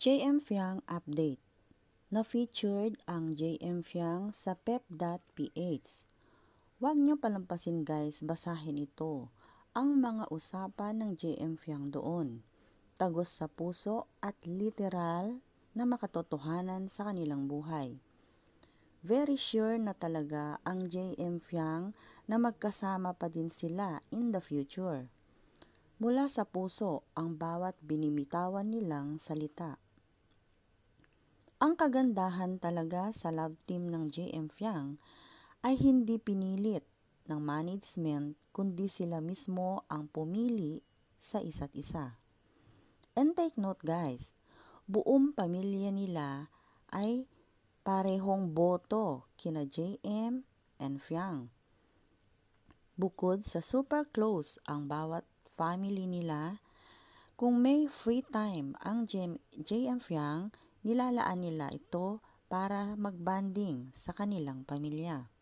JM Fiang Update. Na-featured ang JM Fiang sa pep.ph. Huwag nyo palampasin guys, basahin ito. Ang mga usapan ng JM Fiang doon. Tagos sa puso at literal na makatotohanan sa kanilang buhay. Very sure na talaga ang JM Fiang na magkasama pa din sila in the future. Mula sa puso ang bawat binimitawan nilang salita. Ang kagandahan talaga sa love team ng JM Fiang ay hindi pinilit ng management kundi sila mismo ang pumili sa isa't isa. And take note guys, buong pamilya nila ay parehong boto kina JM and Fiang. Bukod sa super close ang bawat family nila, kung may free time ang JM Fiang, nilalaan nila ito para magbanding sa kanilang pamilya.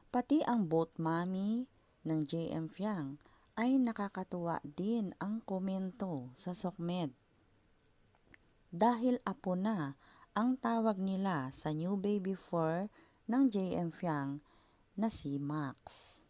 Pati ang both mommy ng JM Fiang ay nakakatuwa din ang komento sa SOCMED. Dahil apo na ang tawag nila sa new baby 4 ng JM Fiang na si Max.